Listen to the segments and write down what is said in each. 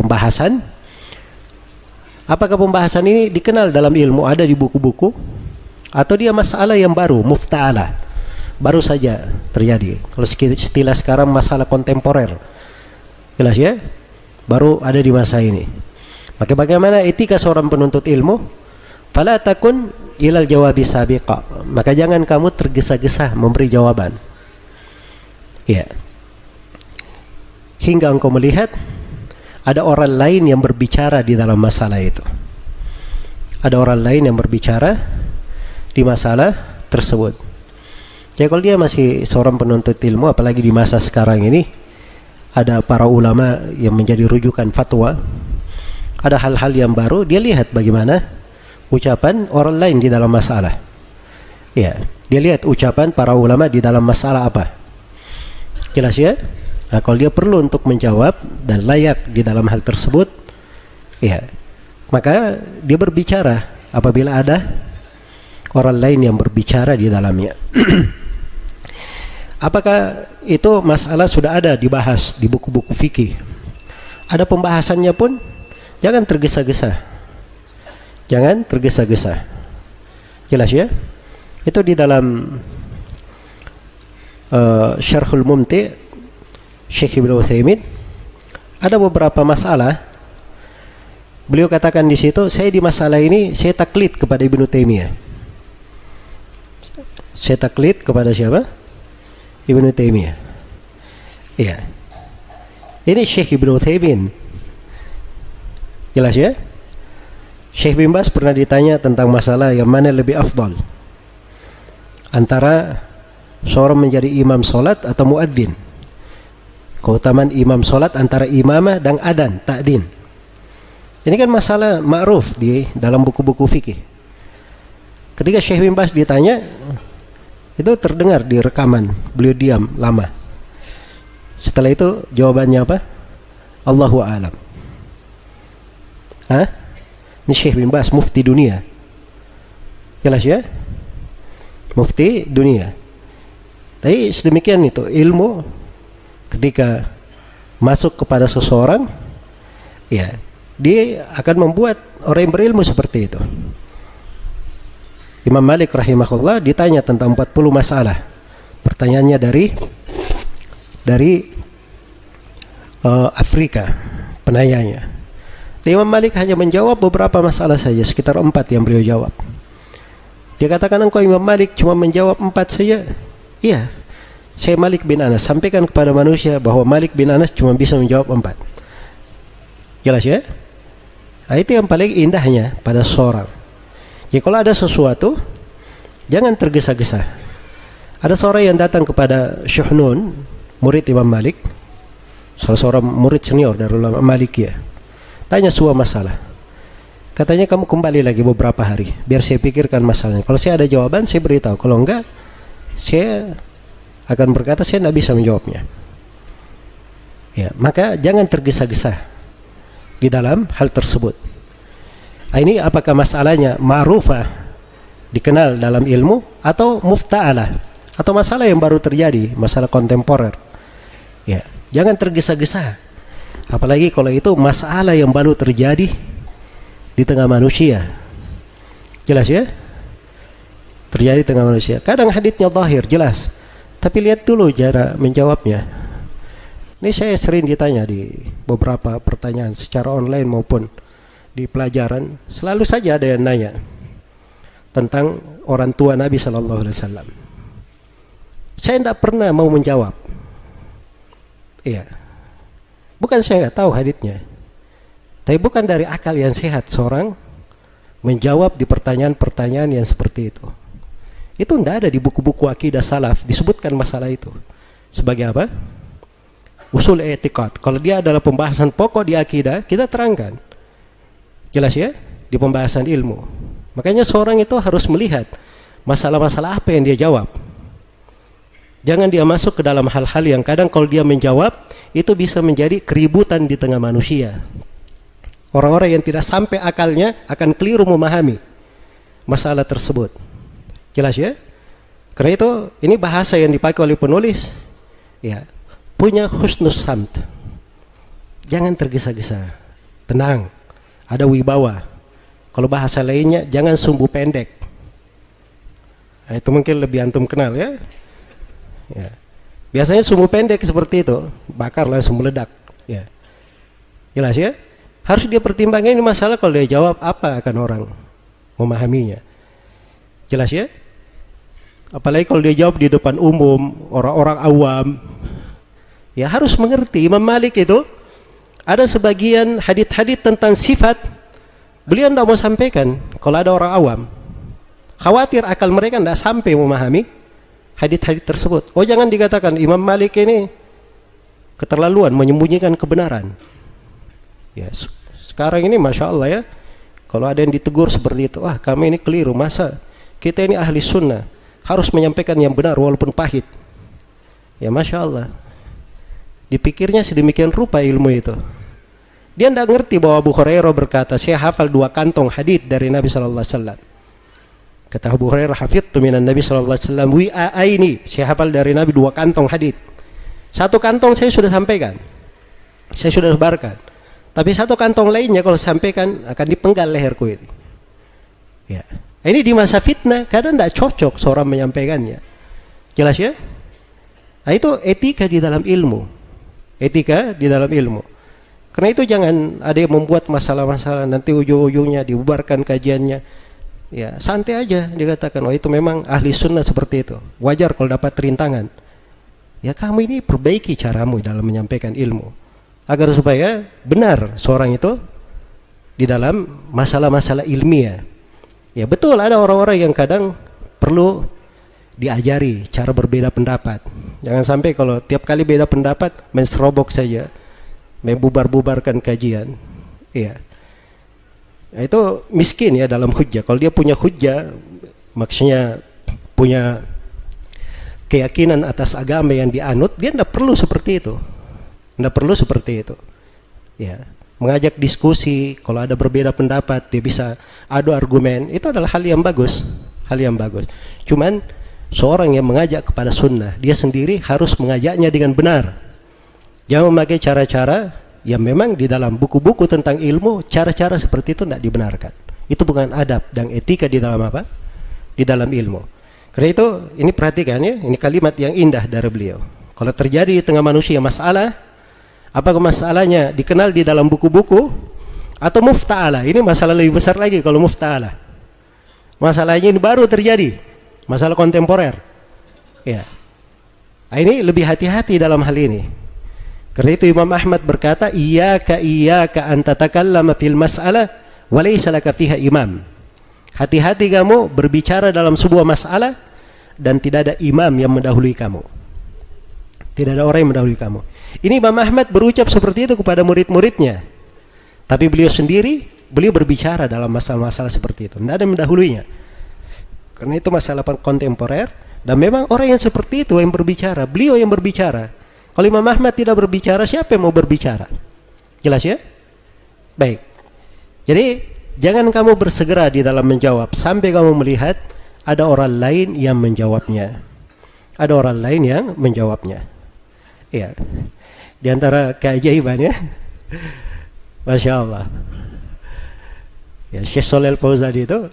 pembahasan. Apakah pembahasan ini dikenal dalam ilmu, ada di buku-buku, atau dia masalah yang baru, mufta'alah, baru saja terjadi. Kalau istilah sekarang masalah kontemporer, jelas ya, baru ada di masa ini. Maka bagaimana etika seorang penuntut ilmu? Fala takun ilal jawabi sabiqa, maka jangan kamu tergesa-gesa memberi jawaban, ya, hingga engkau melihat ada orang lain yang berbicara di dalam masalah itu. Ada orang lain yang berbicara di masalah tersebut. Jadi kalau dia masih seorang penuntut ilmu, apalagi di masa sekarang ini, ada para ulama yang menjadi rujukan fatwa, ada hal-hal yang baru, dia lihat bagaimana ucapan orang lain di dalam masalah. Ya, dia lihat ucapan para ulama di dalam masalah apa. Jelas ya? Nah, kalau dia perlu untuk menjawab dan layak di dalam hal tersebut, ya, maka dia berbicara apabila ada orang lain yang berbicara di dalamnya. Apakah itu masalah sudah ada dibahas di buku-buku fikih? Ada pembahasannya pun, jangan tergesa-gesa. Jangan tergesa-gesa. Jelas ya? Itu di dalam Syarhul Mumti' Syekh Ibnu Utsaimin ada beberapa masalah. Beliau katakan di situ, saya di masalah ini saya taklid kepada Ibnu Taimiyah. Saya taklid kepada siapa? Ibnu Taimiyah. Iya. Ini Syekh Ibnu Utsaimin. Jelas ya? Syekh bin Baz pernah ditanya tentang masalah yang mana lebih afdal antara seorang menjadi imam salat atau muadzin. Keutamaan imam solat antara imamah dan adan, ta'din. Ini kan masalah ma'ruf di dalam buku-buku fikih. Ketika Syekh bin Baz ditanya, itu terdengar di rekaman, beliau diam lama. Setelah itu jawabannya apa? Allahu a'lam. Hah? Ini Syekh bin Baz, mufti dunia. Jelas ya? Mufti dunia. Tapi sedemikian itu ilmu. Ketika masuk kepada seseorang, ya, dia akan membuat orang yang berilmu seperti itu. Imam Malik rahimahullah ditanya tentang 40 masalah. Pertanyaannya dari Afrika, penanyanya. Imam Malik hanya menjawab beberapa masalah saja, sekitar 4 yang beliau jawab. Dia katakan, engkau Imam Malik cuma menjawab 4 saja? Iya. Saya Malik bin Anas, sampaikan kepada manusia bahwa Malik bin Anas cuma bisa menjawab 4. Jelas ya? Nah, itu yang paling indahnya pada seorang. Jadi kalau ada sesuatu, jangan tergesa-gesa. Ada seorang yang datang kepada Syuhnun, murid Imam Malik, salah seorang murid senior dari ulama Malikiyah. Tanya sebuah masalah. Katanya, kamu kembali lagi beberapa hari, biar saya pikirkan masalahnya. Kalau saya ada jawaban, saya beritahu. Kalau enggak, saya akan berkata saya tidak bisa menjawabnya. Ya, maka jangan tergesa-gesa di dalam hal tersebut. Ini apakah masalahnya ma'rufah, dikenal dalam ilmu, atau mufta'alah, atau masalah yang baru terjadi, masalah kontemporer. Ya, jangan tergesa-gesa. Apalagi kalau itu masalah yang baru terjadi di tengah manusia. Jelas ya? Terjadi di tengah manusia. Kadang haditsnya zahir, jelas. Tapi lihat dulu cara menjawabnya. Ini saya sering ditanya di beberapa pertanyaan secara online maupun di pelajaran. Selalu saja ada yang nanya tentang orang tua Nabi Sallallahu Alaihi Wasallam. Saya tidak pernah mau menjawab. Iya. Bukan saya nggak tahu haditsnya, tapi bukan dari akal yang sehat seorang menjawab di pertanyaan-pertanyaan yang seperti itu. Itu tidak ada di buku-buku akidah salaf disebutkan masalah itu. Sebagai apa? Usul i'tiqad. Kalau dia adalah pembahasan pokok di akidah, kita terangkan. Jelas ya? Di pembahasan ilmu. Makanya seorang itu harus melihat masalah-masalah apa yang dia jawab. Jangan dia masuk ke dalam hal-hal yang kadang kalau dia menjawab, itu bisa menjadi keributan di tengah manusia. Orang-orang yang tidak sampai akalnya akan keliru memahami masalah tersebut. Jelas ya? Karena itu ini bahasa yang dipakai oleh penulis, ya, punya husnus samt. Jangan tergesa-gesa. tenang, ada wibawa. Kalau bahasa lainnya, jangan sumbu pendek. Nah, itu mungkin lebih antum kenal ya. Ya. Biasanya sumbu pendek seperti itu, bakar langsung meledak. Ya. Jelas ya? Harus dia pertimbangkan ini masalah, kalau dia jawab apa akan orang memahaminya. Jelas ya? Apalagi kalau dia jawab di depan umum, orang-orang awam. Ya harus mengerti, Imam Malik itu ada sebagian hadits-hadits tentang sifat, beliau tidak mau sampaikan kalau ada orang awam. Khawatir akal mereka tidak sampai memahami hadits-hadits tersebut. Oh jangan dikatakan Imam Malik ini keterlaluan menyembunyikan kebenaran. Ya, sekarang ini Masya Allah ya, kalau ada yang ditegur seperti itu, kami ini keliru, masa kita ini ahli sunnah harus menyampaikan yang benar walaupun pahit. Ya Masya Allah, dipikirnya sedemikian rupa ilmu itu. Dia tidak ngerti bahwa Abu Hurairah berkata, saya hafal 2 kantong hadits dari Nabi SAW. Kata Abu Hurairah, hafidtu minan Nabi SAW wi'a'aini, saya hafal dari Nabi 2 kantong hadits. 1 kantong saya sudah sampaikan, saya sudah sebarkan. Tapi 1 kantong lainnya kalau sampaikan akan dipenggal leherku ini. Ya. Ini di masa fitnah, kadang tidak cocok seorang menyampaikannya. Jelas ya? Nah, itu etika di dalam ilmu. Etika di dalam ilmu. Karena itu jangan ada yang membuat masalah-masalah, nanti ujung-ujungnya dibubarkan kajiannya. Ya, santai aja dikatakan, itu memang ahli sunnah seperti itu. Wajar kalau dapat rintangan. Ya kamu ini perbaiki caramu dalam menyampaikan ilmu. Agar supaya benar seorang itu di dalam masalah-masalah ilmiah. Ya betul, ada orang-orang yang kadang perlu diajari cara berbeda pendapat. Jangan sampai kalau tiap kali beda pendapat menserobok saja, membubar-bubarkan kajian. Iya. Nah, itu miskin ya dalam hujjah. Kalau dia punya hujjah, maksudnya punya keyakinan atas agama yang dianut, dia tidak perlu seperti itu. Tidak perlu seperti itu. Ya, mengajak diskusi, kalau ada berbeda pendapat, dia bisa adu argumen, itu adalah hal yang bagus, hal yang bagus. Cuman seorang yang mengajak kepada sunnah, dia sendiri harus mengajaknya dengan benar. Jangan memakai cara-cara yang memang di dalam buku-buku tentang ilmu, cara-cara seperti itu tidak dibenarkan. Itu bukan adab dan etika di dalam apa? Di dalam ilmu. Karena itu, ini perhatikan ya, ini kalimat yang indah dari beliau. Kalau terjadi di tengah manusia masalah, apakah masalahnya dikenal di dalam buku-buku atau mufta'alah? Ini masalah lebih besar lagi kalau mufta'alah. Masalahnya ini baru terjadi, masalah kontemporer. Ya. Nah, ini lebih hati-hati dalam hal ini. Karena itu Imam Ahmad berkata, iyyaka an tatakallama fil mas'alah wa laysa laka fiha imam. Hati-hati kamu berbicara dalam sebuah masalah dan tidak ada imam yang mendahului kamu. Tidak ada orang yang mendahului kamu. Ini Imam Ahmad berucap seperti itu kepada murid-muridnya. Tapi beliau sendiri, beliau berbicara dalam masalah-masalah seperti itu. Tidak ada yang mendahuluinya. Karena itu masalah kontemporer. Dan memang orang yang seperti itu yang berbicara. Beliau yang berbicara. Kalau Imam Ahmad tidak berbicara, siapa yang mau berbicara? Jelas ya? Baik. Jadi, jangan kamu bersegera di dalam menjawab sampai kamu melihat ada orang lain yang menjawabnya. Ada orang lain yang menjawabnya. Ya. Di antara keajaibannya, Masya Allah. Ya, Syekh Shalih Al-Fauzan itu,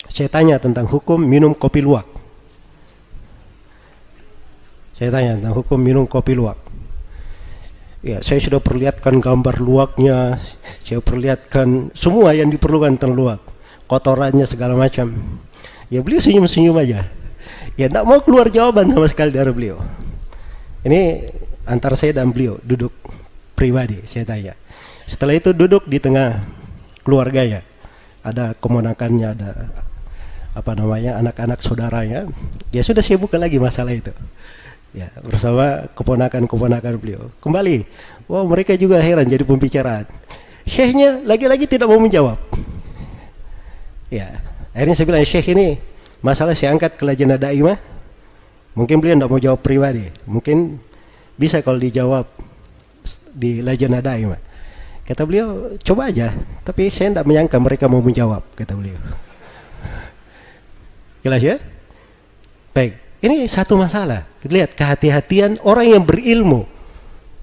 saya tanya tentang hukum minum kopi luwak. Saya tanya tentang hukum minum kopi luwak. Ya, saya sudah perlihatkan gambar luwaknya, saya perlihatkan semua yang diperlukan tentang luwak, kotorannya segala macam. Ya beliau senyum-senyum aja. Ya tidak mau keluar jawaban sama sekali dari beliau. Ini antara saya dan beliau duduk pribadi, saya tanya. Setelah itu duduk di tengah keluarganya, ada keponakannya, ada anak-anak saudaranya. Ya sudah saya buka lagi masalah itu. Ya, bersama keponakan-keponakan beliau. Kembali, mereka juga heran jadi pembicaraan. Syekhnya lagi-lagi tidak mau menjawab. Ya, akhirnya saya bilang, Syekh ini masalah saya angkat ke Lajnah Daimah. Mungkin beliau tidak mau jawab pribadi. Mungkin bisa kalau dijawab di Lajnah Daimah. Kata beliau, coba aja. Tapi saya tidak menyangka mereka mau menjawab, kata beliau. Jelas ya? Baik. Ini satu masalah. Lihat kehati-hatian orang yang berilmu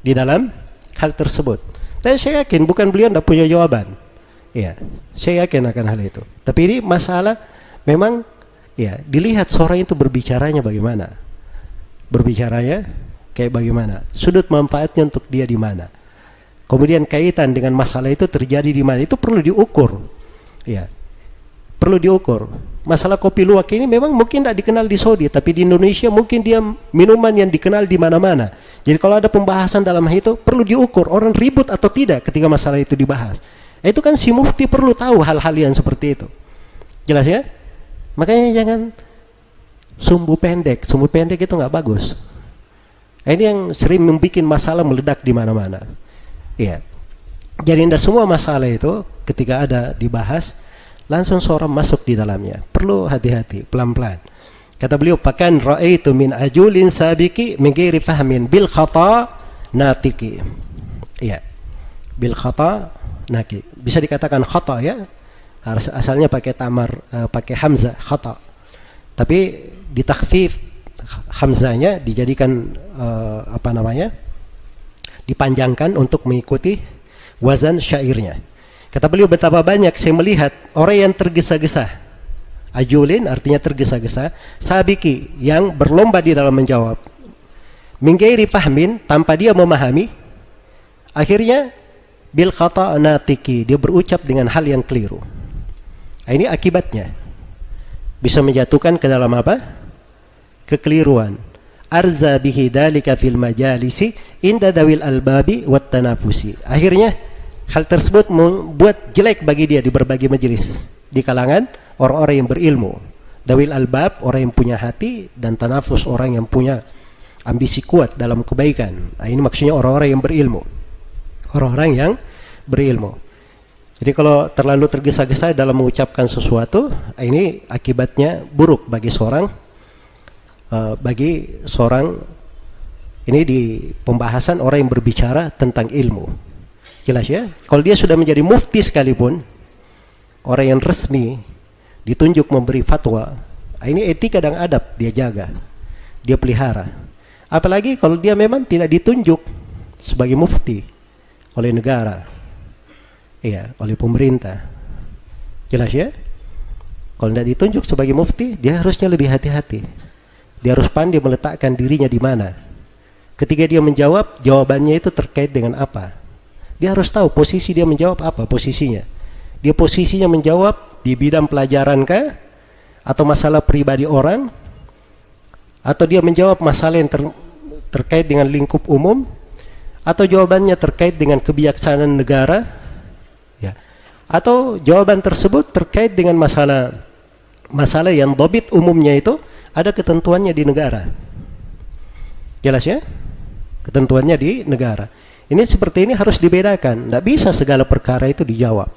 di dalam hal tersebut. Dan saya yakin bukan beliau tidak punya jawaban. Ya, saya yakin akan hal itu. Tapi ini masalah memang ya dilihat seorang itu berbicaranya bagaimana. Berbicaranya kayak bagaimana. Sudut manfaatnya untuk dia di mana. Kemudian kaitan dengan masalah itu terjadi di mana. Itu perlu diukur. Ya. Perlu diukur. Masalah kopi luwak ini memang mungkin tidak dikenal di Saudi, tapi di Indonesia mungkin dia minuman yang dikenal di mana-mana. Jadi kalau ada pembahasan dalam hal itu perlu diukur orang ribut atau tidak ketika masalah itu dibahas. Itu kan si mufti perlu tahu hal-hal yang seperti itu. Jelas ya? Makanya jangan sumbu pendek. Sumbu pendek itu nggak bagus. Ini yang sering membuat masalah meledak di mana-mana. Iya. Jadi tidak semua masalah itu ketika ada dibahas langsung seorang masuk di dalamnya. Perlu hati-hati, pelan-pelan. Kata beliau, "Pakan ra'aitu min ajulin sabiki min ghairi fahmin bil khata natiki." Iya. Bil khata naki. Bisa dikatakan khata ya. Harus asalnya pakai tamar, pakai hamzah khata. Tapi ditakhfif hamzahnya dijadikan dipanjangkan untuk mengikuti wazan syairnya. Kata beliau, betapa banyak saya melihat orang yang tergesa-gesa. Ajulin artinya tergesa-gesa. Sabiki yang berlomba di dalam menjawab. Min ghairi fahmin, tanpa dia memahami. Akhirnya bil khata natiki, dia berucap dengan hal yang keliru. Ini akibatnya. Bisa menjatuhkan ke dalam apa? Kekeliruan. Arza bihi dalika fil majalisi inda dawil albabi wat tanafusi. Akhirnya hal tersebut membuat jelek bagi dia di berbagai majelis di kalangan orang-orang yang berilmu. Dawil albab, orang yang punya hati, dan tanafus, orang yang punya ambisi kuat dalam kebaikan. Nah, ini maksudnya orang-orang yang berilmu. Orang-orang yang berilmu. Jadi kalau terlalu tergesa-gesa dalam mengucapkan sesuatu, ini akibatnya buruk bagi seorang ini di pembahasan orang yang berbicara tentang ilmu. Jelas ya? Kalau dia sudah menjadi mufti sekalipun, orang yang resmi ditunjuk memberi fatwa, ini etika dan adab dia jaga, dia pelihara. Apalagi kalau dia memang tidak ditunjuk sebagai mufti oleh negara, oleh pemerintah. Jelas ya? Kalau tidak ditunjuk sebagai mufti, dia harusnya lebih hati-hati. Dia harus pandai meletakkan dirinya di mana. Ketika dia menjawab, jawabannya itu terkait dengan apa. Dia harus tahu posisi dia menjawab apa posisinya. Dia posisinya menjawab di bidang pelajaran kah? Atau masalah pribadi orang? Atau dia menjawab masalah yang terkait dengan lingkup umum? Atau jawabannya terkait dengan kebijaksanaan negara? Ya. Atau jawaban tersebut terkait dengan masalah yang dhabit umumnya itu ada ketentuannya di negara. Jelas ya? Ketentuannya di negara. Ini seperti ini harus dibedakan. Tidak bisa segala perkara itu dijawab.